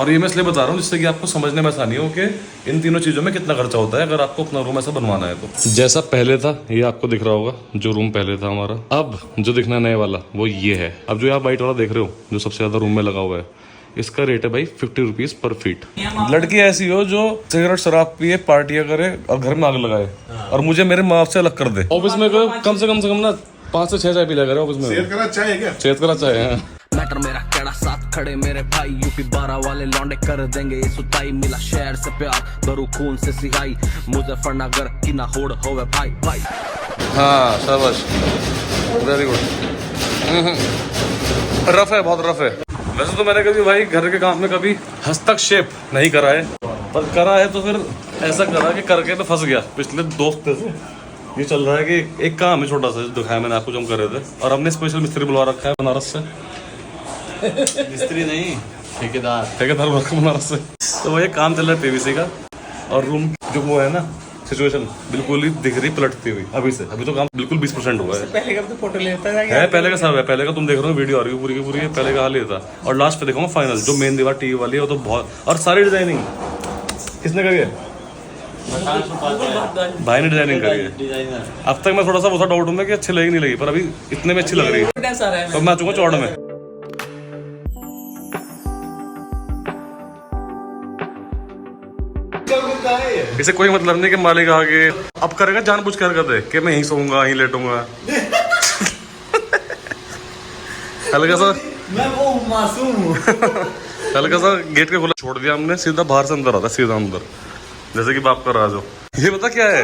और ये मैं इसलिए बता रहा हूँ जिससे कि आपको समझने में आसानी हो कि इन तीनों चीज़ों में कितना खर्चा होता है अगर आपको अपना रूम ऐसा बनवाना है तो। जैसा पहले था ये आपको दिख रहा होगा, जो रूम पहले था हमारा। अब जो दिखना नए वाला वो ये है। अब जो आप वाइट वाला देख रहे हो जो सबसे ज़्यादा रूम में लगा हुआ है, इसका रेट है भाई 50 रुपीज़ पर फीट। लड़की ऐसी हो जो सिगरेट शराब पिए, पार्टियां करे और घर में आग लगाए और मुझे मेरे माँ बाप से अलग कर दे। ऑफिस में कम से कम ना 5 से 6 चाय पी लिया करे ऑफिस में। सेहत का चाय है क्या? सेहत का चाय है। मैटर मेरा केड़ा साथ खड़े मेरे भाई, यूपी 12 वाले लौंडे कर देंगे ये सुताई। मिला शहर से प्यार, दरू खून से सिहाई, मुजफ्फरनगर की ना होड़ होवे भाई भाई। हाँ शाबाश, वेरी गुड। रफ है, बहुत रफ है। वैसे तो मैंने कभी भाई घर के काम में कभी हस्तक्षेप नहीं करा है, पर करा है तो फिर ऐसा करा कि करके तो फंस गया। पिछले 2 हफ्ते से ये चल रहा है कि एक काम है छोटा सा दिखाया मैंने आपको जो हम कर रहे थे, और हमने स्पेशल मिस्त्री बुलवा रखा है बनारस से। मिस्त्री नहीं, ठेकेदार बनारस से। तो वही काम चल रहा है पीवीसी का, और रूम जो वो है ना सिचुएशन बिल्कुल ही दिख रही पलटती हुई अभी से। अभी तो काम बिल्कुल 20% हुआ है। पहले का तो फोटो लेता है, पहले का सब है। पहले का तुम देख रहे हो वीडियो आ रही है पूरी की पूरी है, पहले का हाल ये था। और लास्ट पे देखूंगा फाइनल जो मेन दीवार टीवी वाली है वो तो बहुत, और सारी डिजाइनिंग किसने करी है? भाई ने डिजाइनिंग करी है। अब तक मैं थोड़ा सा वो था डाउट हूँ कि अच्छी लगी नहीं लगी, पर अभी इतने में अच्छी लग रही है। तो मैं चूंगा चौड़ में इसे कोई मतलब नहीं कि मालिक आगे अब करेगा जानबूझ कर हरकत है कि मैं यहीं सोऊंगा यहीं लेटूंगा। हल्का सा मैं वो मासूम हूँ। हल्का सा गेट के खुला छोड़ दिया हमने, सीधा बाहर से अंदर आता, सीधा अंदर जैसे कि बाप का राज हो। ये पता क्या है?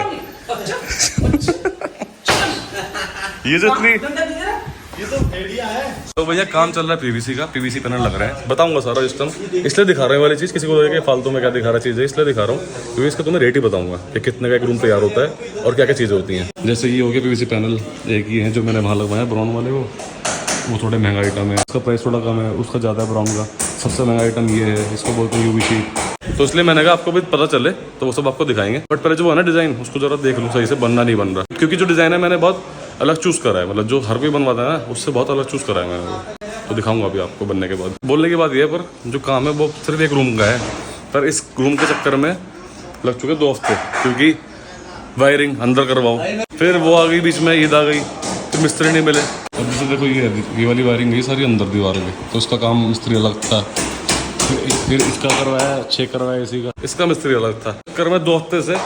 ये जो इतनी ये तो भेड़िया है। तो भैया काम चल रहा है पीवीसी का, पीवीसी पैनल लग रहा है। बताऊंगा सारा सिस्टम, इसलिए दिखा रहा है वाली चीज़, किसी को लगे फालतू में क्या दिखा रहा चीज़ है, इसलिए दिखा रहा हूँ क्योंकि इसका तुम्हें रेट ही बताऊंगा कि कितने का एक रूम तैयार होता है और क्या क्या चीज़ें होती हैं। जैसे ये हो गया पीवीसी पैनल, एक ही है जो मैंने वहाँ लगवाया ब्राउन वाले वो थोड़े महंगा आइटम है, उसका प्राइस थोड़ा कम है, उसका ज़्यादा है ब्राउन का। सबसे महंगा आइटम ये है, इसको बोलते हैं यूवी शीट। तो इसलिए मैंने कहा आपको भी पता चले तो वो सब आपको दिखाएंगे। बट पहले जो है ना डिज़ाइन उसको जरा देख लूँ सही से बनना नहीं बन रहा, क्योंकि जो डिज़ाइन है मैंने बहुत अलग चूज़ करा है, मतलब जो हर कोई बनवाता है ना उससे बहुत अलग चूज़ करा है मैंने वो। तो दिखाऊंगा अभी आपको बनने के बाद। बोलने की बात ये है पर जो काम है वो सिर्फ एक रूम का है, पर इस रूम के चक्कर में लग चुके 2 हफ्ते, क्योंकि वायरिंग अंदर करवाओ, फिर वो आ गई बीच में, ईद आ गई, फिर मिस्त्री नहीं मिले। अब जैसे देखो ये वाली वायरिंग गई सारी अंदर दीवार में, तो उसका काम मिस्त्री अलग था। फिर इसका करवाया, चेक करवाया इसी का, इसका मिस्त्री अलग था। कर मैं 2 हफ्ते से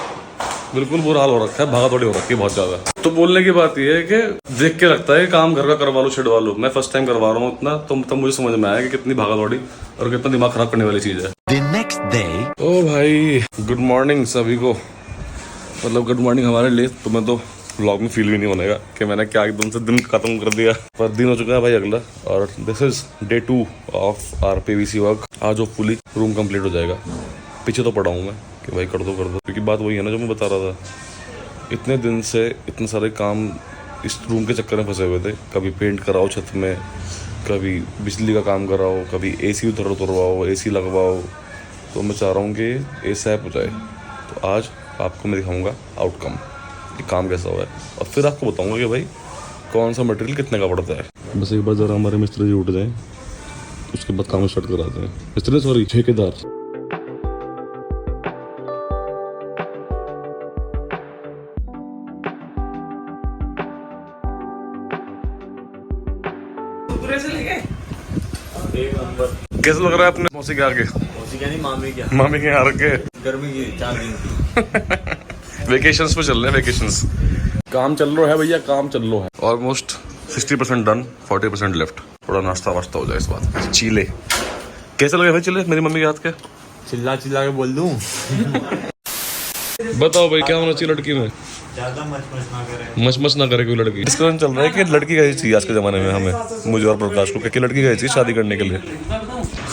बिल्कुल बुरा हाल हो रखा है, भागा थोड़ी हो रखी है बहुत ज्यादा। तो बोलने की बात यह है कि देख के लगता है काम घर का करवा लो, छिड़वा लो। मैं फर्स्ट टाइम करवा रहा हूँ इतना, तो तब मुझे समझ में आया कि कितनी भागा दौड़ी और कितना दिमाग खराब करने वाली चीज है। ओ भाई गुड मॉर्निंग सभी को, मतलब गुड मॉर्निंग हमारे लिए। तुम्हें तो व्लॉग में फील भी नहीं बनेगा कि मैंने क्या एकदम से दिन खत्म कर दिया, पर दिन हो चुका है भाई अगला। और this is day 2 of our PVC work. आज होपफुली रूम कंप्लीट हो जाएगा। पीछे तो पड़ा हूँ मैं कि भाई कर दो, क्योंकि बात वही है ना जो मैं बता रहा था, इतने दिन से इतने सारे काम इस रूम के चक्कर में फंसे हुए थे। कभी पेंट कराओ छत में, कभी बिजली का काम कराओ, कभी एसी उधर उतरवाओ, एसी लगवाओ। तो मैं चाह रहा हूँ कि एसएप हो जाए। तो आज आपको मैं दिखाऊंगा आउटकम कि काम कैसा हुआ है, और फिर आपको बताऊंगा कि भाई कौन सा मटेरियल कितने का पड़ता है। बस एक बार ज़रा हमारे मिस्त्री जी उठ जाएँ, उसके बाद काम स्टार्ट कराते हैं। मिस्त्री सॉरी ठेकेदार। कैसा लग रहा है अपने मौसी के आगे? मौसी क्या नहीं, मामी के यहाँ के गर्मी की 4 दिन की वेकेशंस पे चल रहे हैं, वेकेशंस। काम चल रहा है भैया, काम चल रहा है। Almost 60% done, 40% left. थोड़ा नाश्ता वाश्ता हो जाए इस बात। चीले कैसे लगे भाई? चीले मेरी मम्मी के हाथ के चिल्ला चिल्ला के बोल दूं। बताओ भाई क्या होना चाहिए लड़की में? ज्यादा मच ना करे कोई लड़की। डिस्कशन चल रहा है कि लड़की कैसी चाहिए आज के जमाने में हमें, मुझे और प्रकाश को, कि लड़की कैसी चाहिए शादी करने के लिए।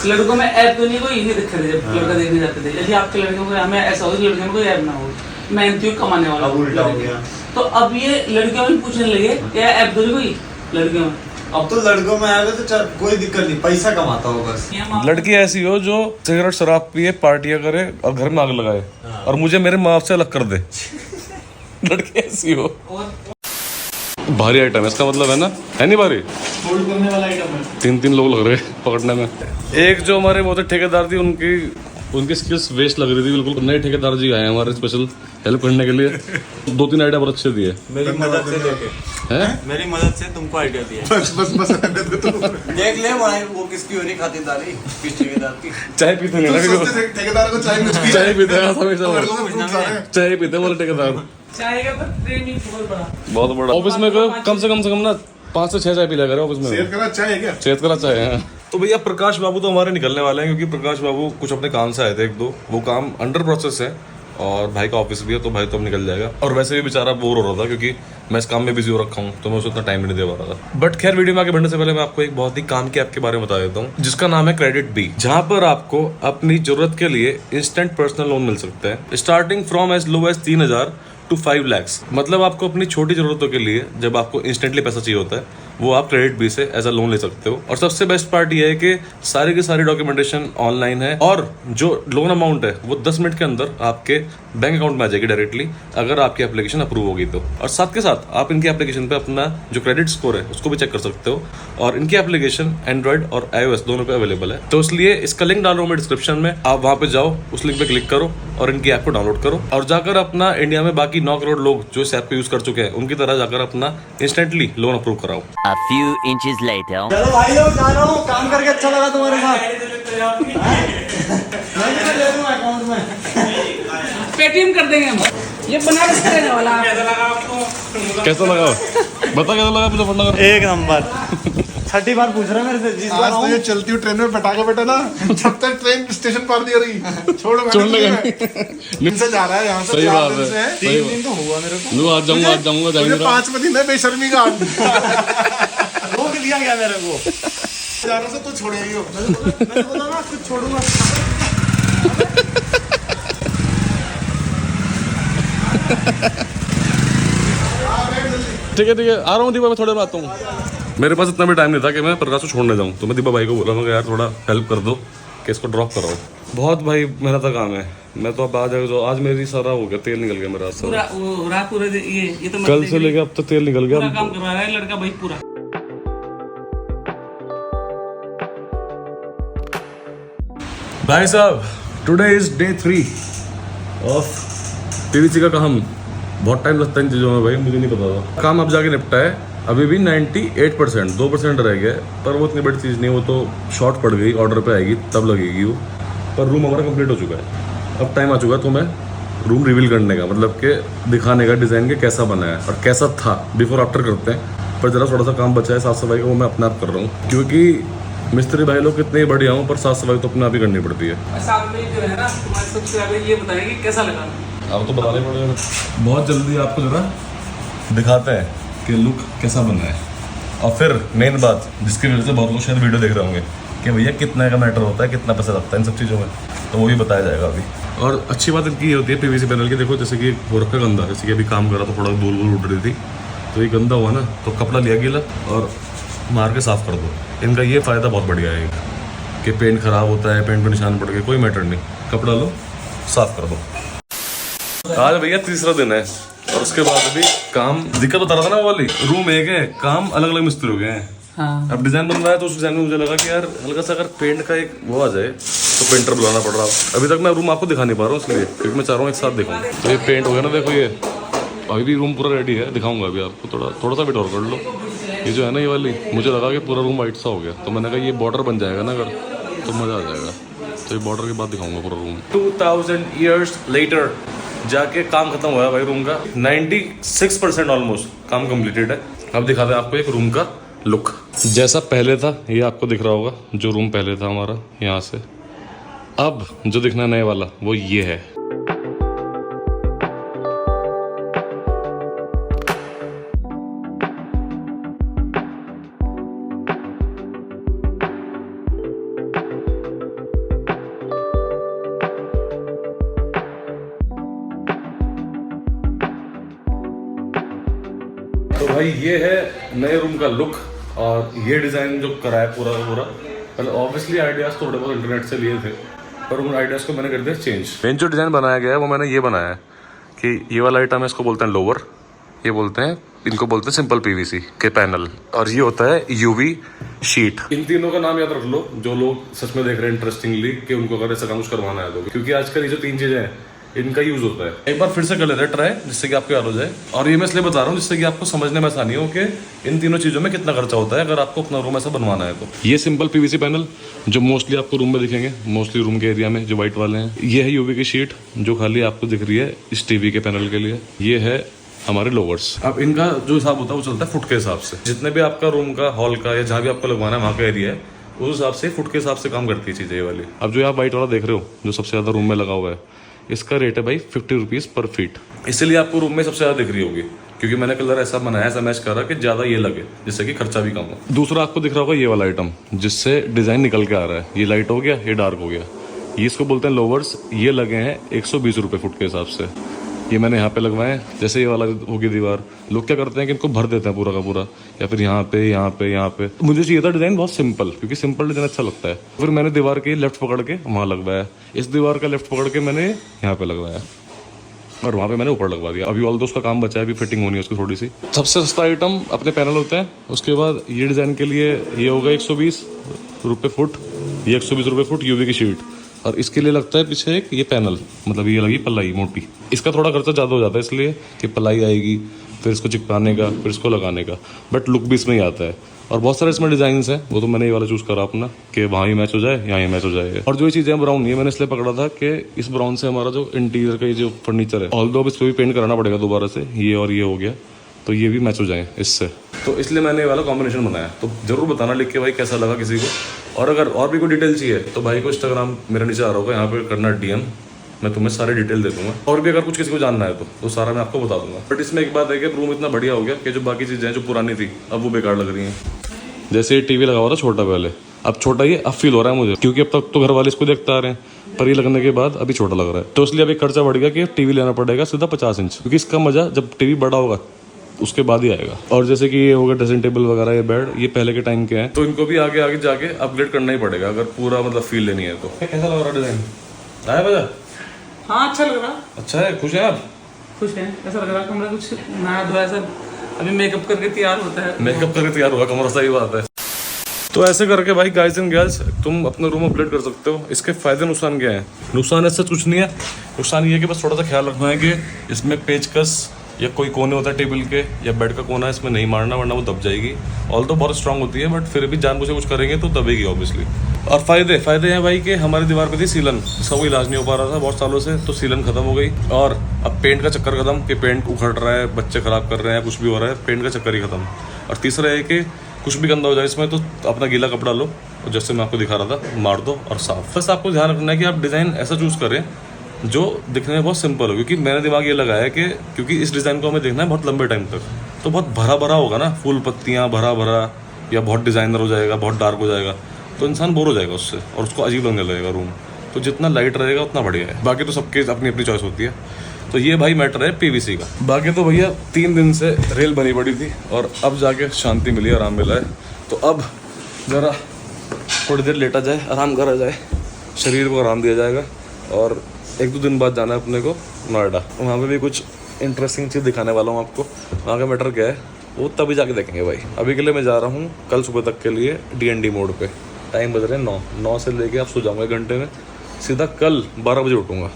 लड़कों में ऐप तो नहीं, कोई नहीं दिखते थे जब लड़का देखने जाते थे। यदि आपके लड़के को हमें ऐसा हो लड़के में कोई ऐप ना हो, मेहनती कमाने वाला उल्टा हो गया। तो अब ये लड़कियों में पूछने लगे क्या ऐप दो कोई लड़कियों में। अब तो लड़कों में आएगा तो कोई दिक्कत नहीं, पैसा कमाता हो बस। लड़की ऐसी हो जो सिगरेट शराब पिए, पार्टियां करे और घर में आग लगाए और मुझे मेरे माँ बाप से अलग कर दे। लड़की ऐसी हो। भारी आइटम है इसका मतलब है ना, है नहीं भारी? होल्ड करने वाला आइटम है। 3 लोग लग रहे हैं पकड़ने में। एक जो हमारे वो थे ठेकेदार थी, उनकी स्किल्स वेस्ट लग रही थी बिल्कुल। नए ठेकेदार जी आए हैं हमारे स्पेशल हेल्प करने के लिए। 2-3 आइडिया बहुत अच्छे दिए मेरी मदद से देखे, हैं। मेरी मदद से तुमको आइडिया दिया। बस रहने दे तू। देख ले वो किसकी हो रही खातिरदारी, किस ठेकेदार की। चाय पीते नहीं ना, सोचते थे ठेकेदार को चाय मिलती है। चाय पीते हैं हमेशा वो। मेरे को तो फ्रूट्स आ रहे हैं। चाय पीते हैं बोले ठेकेदार। चाय का ट्रेनिंग बहुत बड़ा ऑफिस में कम से कम ना 5 से 6 चाय पी लिया करे ऑफिस में। शेयर करना चाय है क्या? चेत करा चाहे हैं। तो भैया प्रकाश बाबू तो हमारे निकलने वाले हैं, क्योंकि प्रकाश बाबू कुछ अपने काम से आए थे 1-2, वो काम अंडर प्रोसेस है और भाई का ऑफिस भी है, तो भाई तो अब निकल जाएगा। और वैसे भी बेचारा बोर हो रहा था, क्योंकि मैं इस काम में बिजी हो रखा हूँ, तो मैं उसे उतना टाइम नहीं दे पा रहा था। बट खैर, वीडियो में आगे बढ़ने से पहले मैं आपको एक बहुत ही काम की ऐप के बारे में बता देता हूँ, जिसका नाम है क्रेडिट बी, जहाँ पर आपको अपनी जरूरत के लिए इंस्टेंट पर्सनल लोन मिल सकता है, starting from as low as 3,000 to 5 lakhs। मतलब आपको अपनी छोटी जरूरतों के लिए जब आपको इंस्टेंटली पैसा चाहिए होता है, वो आप क्रेडिट बी से एज अ लोन ले सकते हो। और सबसे बेस्ट पार्ट ये है कि सारी की सारी डॉक्यूमेंटेशन ऑनलाइन है, और जो लोन अमाउंट है वो 10 मिनट के अंदर आपके बैंक अकाउंट में आ जाएगी डायरेक्टली, अगर आपकी एप्लीकेशन अप्रूव होगी तो। और साथ के साथ आप इनकी एप्लीकेशन पे अपना जो क्रेडिट स्कोर है उसको भी चेक कर सकते हो, और इनकी एप्लीकेशन एंड्रॉइड और iOS दोनों पे अवेलेबल है। तो इसलिए इसका लिंक डाल रहा हूँ मैं डिस्क्रिप्शन में, आप वहां पे जाओ, उस लिंक पे क्लिक करो और इनकी ऐप को डाउनलोड करो, और जाकर अपना इंडिया में बाकी 9 करोड़ लोग जो इस ऐप को यूज कर चुके हैं उनकी तरह जाकर अपना इंस्टेंटली लोन अप्रूव कराओ। A few inches later. चलो भाई लोग, जा रहा हूँ, काम करके अच्छा लगा तुम्हारे साथ। मैं ले लूँगा अकाउंट में। पेटीएम कर देंगे हम। ये बनारस का रहने वाला कैसा लगा आपको? कैसा लगा बता, कैसा लगा मुजफ्फरनगर? एक नंबर। 30 बार पूछ रहा है मेरे से, जिस बार आज तो ये चलती हुई ट्रेन में बैठा के बैठा ना, जब तक ट्रेन स्टेशन पार नहीं हो रही छोड़ने से जा रहा है यहाँ से। सही 4 बात दिन है। से है। 3 दिन तो हुआ मेरे को। लो, आज जाऊंगा मुझे 5 में दिन है बेशर्मी का। रोक लिया गया मेरे को। जाने से तो छोड़ेगा ही हो। मैंने बोला ना कुछ छोड़ूंगा। ठीक है, आ रहा हूँ दीपा, मैं थोड़ी देर में आता हूँ। मेरे पास इतना भी टाइम नहीं था कि मैं प्रकाश को छोड़ने जाऊँ, तो मैं दीपा भाई को बोला मैं यार थोड़ा हेल्प कर दो कि इसको ड्रॉप कराओ। बहुत भाई मेहनत का काम है, मैं तो अब आ जाएगा। तो आज मेरी सारा हो गया, तेल निकल गया मेरा सारा। पूरा वो रात पूरे ये तो कल से लेके अब तक तेल निकल गया। पूरा काम करवा रहा है लड़का भाई पूरा। भाई साहब, today is day 3 of PVC का काम। बहुत टाइम लगता है इन चीज़ों में भाई, मुझे नहीं पता था। काम अब जाके निपटा है, अभी भी 98%, 2% रह गया, पर वो इतनी बड़ी चीज़ नहीं, वो तो शॉर्ट पड़ गई, ऑर्डर पे आएगी तब लगेगी वो। पर रूम हमारा कंप्लीट हो चुका है। अब टाइम आ चुका है तो मैं रूम रिवील करने का, मतलब कि दिखाने का डिज़ाइन के कैसा बना है और कैसा था, बिफोर आफ्टर करते हैं। पर जरा थोड़ा सा काम बचा है साफ़ सफाई का, वो मैं अपने आप कर रहा हूँ, क्योंकि मिस्त्री भाई लोग कितने ही बढ़िया हों पर साफ़ सफाई तो अपने आप ही करनी पड़ती है। साथ में जो है ना, तुम्हारे सबसे पहले ये बताएंगे कैसा लगा। आप तो बताने पड़ेगा। बहुत जल्दी आपको जरा दिखाते हैं कि लुक कैसा बना है, और फिर मेन बात जिसकी वजह से बहुत लोग शायद वीडियो देख रहे होंगे कि भैया कितना का मैटर होता है, कितना पैसा लगता है इन सब चीज़ों में, तो वो भी बताया जाएगा अभी। और अच्छी बात इनकी ये होती है पीवीसी पैनल की, देखो जैसे कि हो रखा गंदा, जैसे कि अभी काम करा तो थोड़ा धूल वूल उड़ रही थी, तो ये गंदा हुआ ना तो कपड़ा लिया गीला और मार के साफ़ कर दो। इनका ये फ़ायदा बहुत बढ़िया है कि पेंट खराब होता है, पेंट पर निशान पड़ गए, कोई मैटर नहीं, कपड़ा लो साफ़ कर दो। आज भैया तीसरा दिन है और उसके बाद अभी काम, दिक्कत बता रहा था ना वो वाली, रूम एक है, काम अलग अलग मिस्त्री हो गए हैं। हाँ। अब डिजाइन बन रहा है तो उस डिजाइन में मुझे लगा कि यार हल्का सा अगर पेंट का एक वो आ जाए तो पेंटर बुलाना पड़ रहा है। अभी तक मैं रूम आपको दिखा नहीं पा रहा हूँ इसलिए, क्योंकि मैं चाह रहा हूँ एक साथ दिखाऊँ। तो ये पेंट हो गया ना, देखो ये अभी भी रूम पूरा रेडी है, दिखाऊंगा अभी आपको। थोड़ा सा वेट और कर लो। ये जो है ना ये वाली, मुझे लगा कि पूरा रूम वाइट सा हो गया, तो मैंने कहा ये बॉर्डर बन जाएगा ना अगर, तो मज़ा आ जाएगा। तो ये बॉर्डर के बाद दिखाऊंगा पूरा रूम। 2000 years later जाके काम खत्म हुआ है भाई रूम का, 96% ऑलमोस्ट काम कंप्लीटेड है। अब दिखाते हैं आपको एक रूम का लुक जैसा पहले था, ये आपको दिख रहा होगा जो रूम पहले था हमारा यहाँ से। अब जो दिखना नए वाला वो ये है। तो भाई ये है नए रूम का लुक, और ये डिज़ाइन जो करा है पूरा का पूरा, मतलब ऑब्वियसली आइडियाज़ थोड़े बहुत इंटरनेट से लिए थे, पर उन आइडियाज़ को मैंने कर दिया चेंज। मेन जो डिज़ाइन बनाया गया है वो मैंने ये बनाया है कि ये वाला आइटम है, इसको बोलते हैं लोअर, ये बोलते हैं इनको बोलते हैं सिंपल पीवीसी के पैनल, और ये होता है यूवी शीट। इन तीनों का नाम याद रख लो जो लोग सच में देख रहे हैं इंटरेस्टिंगली कि उनको अगर ऐसा काम कुछ करवाना है तो, क्योंकि आजकल ये जो 3 चीजें हैं इनका यूज होता है। एक बार फिर से कर लेते हैं ट्राई, जिससे कि आपको याद हो जाए। और ये मैं इसलिए बता रहा हूँ जिससे कि आपको समझने में आसानी हो कि इन तीनों चीजों में कितना खर्चा होता है अगर आपको अपना रूम ऐसा बनवाना है तो। ये सिंपल पीवीसी पैनल जो मोस्टली आपको रूम में दिखेंगे, मोस्टली रूम के एरिया में जो व्हाइट वाले हैं। ये है यूवी की शीट जो खाली आपको दिख रही है इस टीवी के पैनल के लिए। ये है हमारे लोवर्स। अब इनका जो हिसाब होता है वो चलता है फुट के हिसाब से। जितने भी आपका रूम का, हॉल का या जहाँ भी आपको लगवाना है वहाँ का एरिया है उस हिसाब से फुट के हिसाब से काम करती है चीजें ये वाली। अब जो आप व्हाइट वाला देख रहे हो जो सबसे ज्यादा रूम में लगा हुआ है, इसका रेट है भाई 50 रुपीज पर फीट। इसीलिए आपको रूम में सबसे ज्यादा दिख रही होगी, क्योंकि मैंने कलर ऐसा बनाया, ऐसा मैच करा कि ज्यादा ये लगे, जिससे कि खर्चा भी कम हो। दूसरा आपको दिख रहा होगा ये वाला आइटम जिससे डिजाइन निकल के आ रहा है। ये लाइट हो गया, ये डार्क हो गया। ये इसको बोलते हैं लोवर्स। ये लगे हैं 120 रुपये फुट के हिसाब से। ये मैंने यहाँ पे लगवाए हैं। जैसे ये वाला होगी दीवार, लोग क्या करते हैं कि इनको भर देते हैं पूरा का पूरा, या फिर यहाँ पे यहाँ पे यहाँ पे। मुझे चाहिए था डिजाइन बहुत सिंपल, क्योंकि सिंपल डिजाइन अच्छा लगता है। फिर मैंने दीवार की लेफ्ट पकड़ के वहाँ लगवाया, इस दीवार का लेफ्ट पकड़ के मैंने यहाँ पे लगवाया, और वहाँ पे मैंने ऊपर लगवा दिया। अभी ऑल दो उसका काम बचा है, अभी फिटिंग होनी है उसकी थोड़ी सी। सबसे सस्ता आइटम अपने पैनल होते हैं। उसके बाद ये डिजाइन के लिए ये होगा 120 रुपये फुट, ये 120 रुपये फुट यूवी की शीट। और इसके लिए लगता है पीछे एक ये पैनल, मतलब ये लगी पलाई मोटी। इसका थोड़ा खर्चा ज़्यादा हो जाता है इसलिए कि पलाई आएगी, फिर इसको चिपकाने का, फिर इसको लगाने का, बट लुक भी इसमें ही आता है। और बहुत सारे इसमें डिजाइन्स हैं, वो तो मैंने ये वाला चूज़ करा अपना कि वहाँ ही मैच हो जाए, यहाँ ही मैच हो जाए। और जो ये चीज़ें ब्राउन, ये मैंने इसलिए पकड़ा था कि इस ब्राउन से हमारा जो इंटीरियर का ये जो फर्नीचर है, ऑल दो अब इस पर भी पेंट कराना पड़ेगा दोबारा से, ये और ये हो गया, तो ये भी मैच हो जाए इससे। तो इसलिए मैंने ये वाला कॉम्बिनेशन बनाया। तो जरूर बताना लिख के भाई कैसा लगा किसी को। और अगर और भी कोई डिटेल चाहिए तो भाई को इंस्टाग्राम मेरे नीचे आ रहा होगा, यहाँ पे करना DM, मैं तुम्हें सारे डिटेल दे दूंगा। और भी अगर कुछ किसी को जानना है तो सारा मैं आपको बता दूंगा। बट इसमें एक बात है कि रूम इतना बढ़िया हो गया कि जो बाकी चीज़ें जो पुरानी थी अब वो बेकार लग रही हैं। जैसे ये टीवी लगा हुआ था छोटा पहले, अब छोटा ये अब फील हो रहा है मुझे, क्योंकि अब तक तो घर वाले इसको देखते आ रहे हैं, पर ये लगने के बाद अभी छोटा लग रहा है। तो इसलिए अभी खर्चा बढ़ गया कि टीवी लेना पड़ेगा सीधा 50 इंच, क्योंकि इसका मजा जब टीवी बड़ा होगा उसके बाद ही आएगा। और जैसे कि ये होगा ड्रेसिंग टेबल वगैरह, ये बेड, ये पहले के टाइम के हैं, तो इनको भी आगे आगे जाके अपग्रेड करना ही पड़ेगा अगर पूरा मतलब फील लेनी है तो। कैसा लग रहा डिजाइन? आया मजा? हाँ अच्छा लग रहा। अच्छा है, खुश है आप? खुश है, ऐसा लग रहा है कमरा कुछ नया धोया सा, अभी मेकअप करके तैयार होता है। मेकअप करके तैयार हुआ कमरा, सही बात है। तो ऐसे करके भाई गाइस एंड गर्ल्स तुम अपना रूम अपग्रेड कर सकते हो। इसके फायदे नुकसान क्या है? नुकसान ऐसा कुछ नहीं है। नुकसान ये है कि बस थोड़ा सा ख्याल रखना है कि इसमें पेचकस या कोई कोने होता है टेबल के या बेड का कोना, इसमें नहीं मारना वरना वो दब जाएगी। ऑल तो बहुत स्ट्रांग होती है, बट फिर भी जानबूझ के कुछ करेंगे तो दबेगी ऑब्वियसली। और फायदे हैं भाई कि हमारी दीवार पे थी सीलन, इसका कोई इलाज नहीं हो पा रहा था बहुत सालों से, तो सीलन खत्म हो गई। और अब पेंट का चक्कर खत्म कि पेंट उखड़ रहा है, बच्चे खराब कर रहे हैं, कुछ भी हो रहा है, पेंट का चक्कर ही खत्म। और तीसरा है कि कुछ भी गंदा हो जाए इसमें तो अपना गीला कपड़ा लो और जैसे मैं आपको दिखा रहा था मार दो और साफ। बस आपको ध्यान रखना है कि आप डिज़ाइन ऐसा चूज़ करें जो दिखने में बहुत सिंपल हो, क्योंकि मैंने दिमाग ये लगाया है कि क्योंकि इस डिज़ाइन को हमें देखना है बहुत लंबे टाइम तक, तो बहुत भरा भरा होगा ना, फूल पत्तियाँ भरा भरा, या बहुत डिज़ाइनर हो जाएगा, बहुत डार्क हो जाएगा, तो इंसान बोर हो जाएगा उससे और उसको अजीब लगने लगेगा रूम। तो जितना लाइट रहेगा उतना बढ़िया है। बाकी तो सबके अपनी अपनी चॉइस होती है। तो ये भाई मैटर है PVC का। बाकी तो भैया 3 दिन से रेल बनी पड़ी थी और अब जाके शांति मिली, आराम मिला है। तो अब ज़रा थोड़ी देर लेटा जाए, आराम करा जाए, शरीर को आराम दिया जाएगा। और 1-2 दिन बाद जाना है अपने को नोएडा, वहाँ पे भी कुछ इंटरेस्टिंग चीज़ दिखाने वाला हूँ आपको। वहाँ का मैटर क्या है वो तभी जाके देखेंगे भाई। अभी के लिए मैं जा रहा हूँ कल सुबह तक के लिए DND मोड पे। टाइम बज रहे हैं 9 से लेके आप सो जाऊँगा 1 घंटे में, सीधा कल 12 बजे उठूँगा,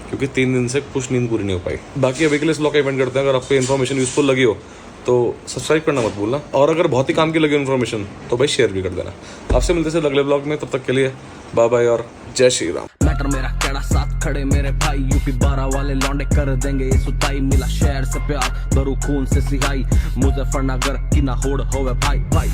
क्योंकि 3 दिन से कुछ नींद पूरी नहीं हो पाई। बाकी अभी के लिए इस ब्लॉग का इवेंट करते हैं। अगर आपको इन्फॉर्मेशन यूजफुल लगी हो तो सब्सक्राइब करना मत भूलना, और अगर बहुत ही काम की लगी इन्फॉर्मेशन तो भाई शेयर भी कर देना। आपसे मिलते हैं अगले ब्लॉग में, तब तक के लिए बाय बाय और जय श्री राम। मैटर मेरा केड़ा साथ खड़े मेरे भाई, यूपी 12 वाले लौंडे कर देंगे ये सुताई। मिला शहर से प्यार, दरू खून से सिहाई, मुजफ्फरनगर की ना होड़ होवे भाई भाई।